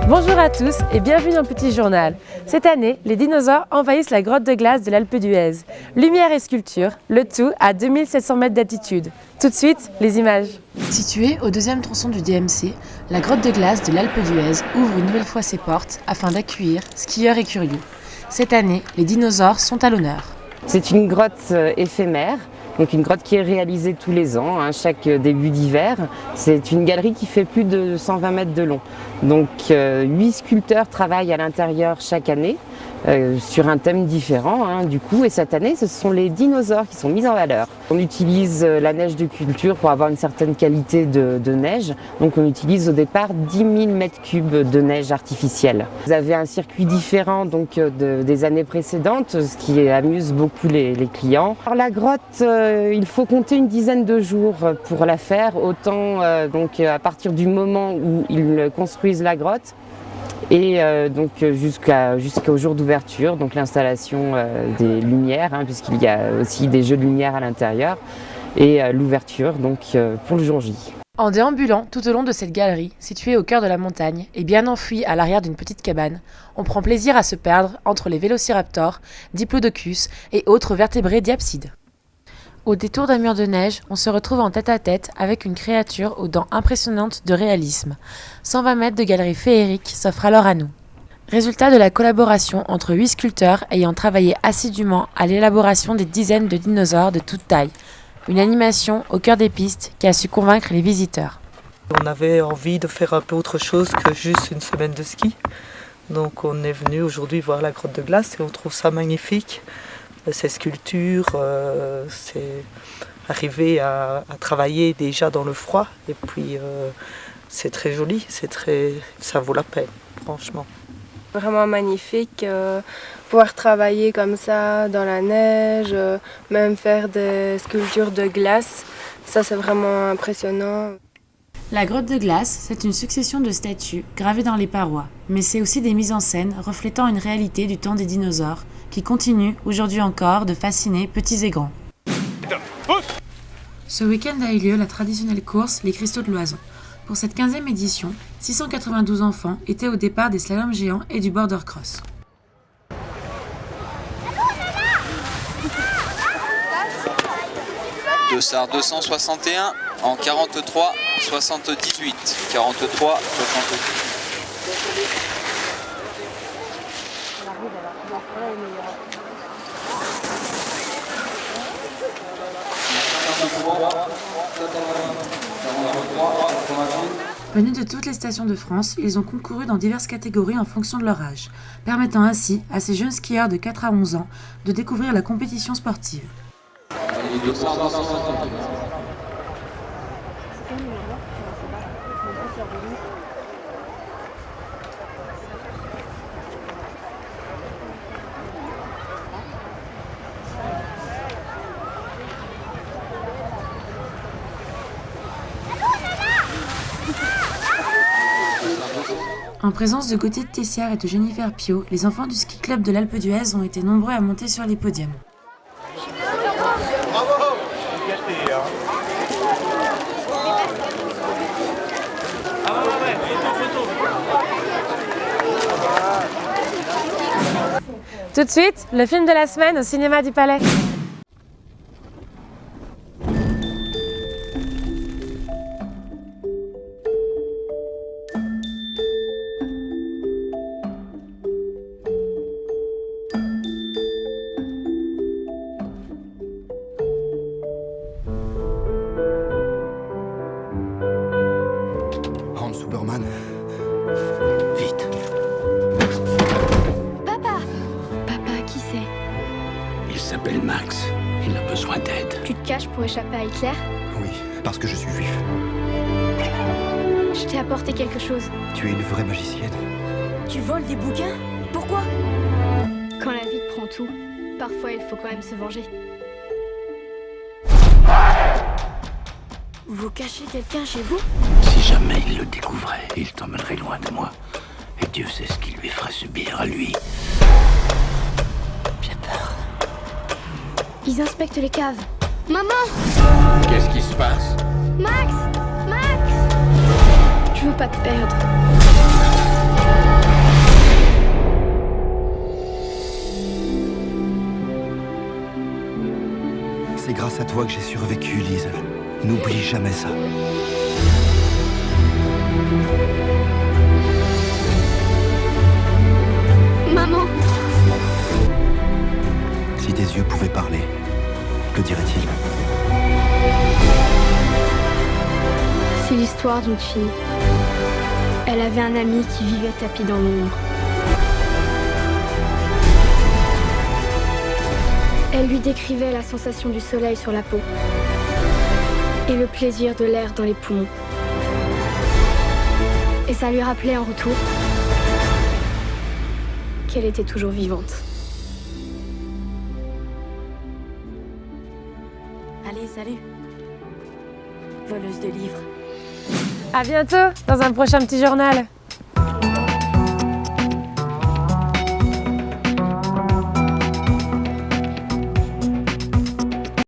Bonjour à tous et bienvenue dans Petit Journal. Cette année, les dinosaures envahissent la grotte de glace de l'Alpe d'Huez. Lumière et sculpture, le tout à 2700 mètres d'altitude. Tout de suite, les images. Située au deuxième tronçon du DMC, la grotte de glace de l'Alpe d'Huez ouvre une nouvelle fois ses portes afin d'accueillir skieurs et curieux. Cette année, les dinosaures sont à l'honneur. C'est une grotte éphémère. Donc une grotte qui est réalisée tous les ans, chaque début d'hiver. C'est une galerie qui fait plus de 120 mètres de long. Donc 8 sculpteurs travaillent à l'intérieur chaque année sur un thème différent du coup. Et cette année, ce sont les dinosaures qui sont mis en valeur. On utilise la neige de culture pour avoir une certaine qualité de neige. Donc on utilise au départ 10 000 mètres cubes de neige artificielle. Vous avez un circuit différent donc, des années précédentes, ce qui amuse beaucoup les clients. Alors, la grotte, il faut compter une dizaine de jours pour la faire, autant donc, à partir du moment où ils construisent la grotte et donc jusqu'au jour d'ouverture, donc l'installation des lumières, puisqu'il y a aussi des jeux de lumière à l'intérieur, et l'ouverture donc pour le jour J. En déambulant tout au long de cette galerie, située au cœur de la montagne et bien enfouie à l'arrière d'une petite cabane, on prend plaisir à se perdre entre les vélociraptors, diplodocus et autres vertébrés diapsides. Au détour d'un mur de neige, on se retrouve en tête-à-tête avec une créature aux dents impressionnantes de réalisme. 120 mètres de galerie féerique s'offrent alors à nous. Résultat de la collaboration entre 8 sculpteurs ayant travaillé assidûment à l'élaboration des dizaines de dinosaures de toute taille. Une animation au cœur des pistes qui a su convaincre les visiteurs. On avait envie de faire un peu autre chose que juste une semaine de ski. Donc on est venu aujourd'hui voir la grotte de glace et on trouve ça magnifique. Ces sculptures, c'est arriver à travailler déjà dans le froid et puis c'est très joli, ça vaut la peine, franchement. Vraiment magnifique, pouvoir travailler comme ça dans la neige, même faire des sculptures de glace, ça c'est vraiment impressionnant. La grotte de glace, c'est une succession de statues gravées dans les parois, mais c'est aussi des mises en scène reflétant une réalité du temps des dinosaures qui continue aujourd'hui encore de fasciner petits et grands. Ce week-end a eu lieu la traditionnelle course Les Cristaux de l'Oison. Pour cette 15e édition, 692 enfants étaient au départ des slaloms géants et du border cross. Dossard 261 en 43 78 43 78. Venus de toutes les stations de France, ils ont concouru dans diverses catégories en fonction de leur âge, permettant ainsi à ces jeunes skieurs de 4 à 11 ans de découvrir la compétition sportive. En présence de Gauthier de Tessière et de Jennifer Pio, les enfants du ski club de l'Alpe d'Huez ont été nombreux à monter sur les podiums. Tout de suite, le film de la semaine au cinéma du Palais. Hans Superman. Vite. Papa, qui c'est? Il s'appelle Max. Il a besoin d'aide. Tu te caches pour échapper à Hitler? Oui, parce que je suis juif. Je t'ai apporté quelque chose. Tu es une vraie magicienne. Tu voles des bouquins? Pourquoi? Quand la vie te prend tout, parfois il faut quand même se venger. Vous cachez quelqu'un chez vous? Si jamais il le découvrait, il t'emmènerait loin de moi. Et Dieu sait ce qu'il lui ferait subir à lui. J'ai peur. Ils inspectent les caves. Maman! Qu'est-ce qui se passe? Max! Je veux pas te perdre. grâce à toi que j'ai survécu, Liesl. N'oublie jamais ça. Maman! Si tes yeux pouvaient parler, que diraient-ils? C'est l'histoire d'une fille. Elle avait un ami qui vivait tapi dans l'ombre. Elle lui décrivait la sensation du soleil sur la peau et le plaisir de l'air dans les poumons. Et ça lui rappelait en retour qu'elle était toujours vivante. Allez, salut. Voleuse de livres. À bientôt dans un prochain petit journal.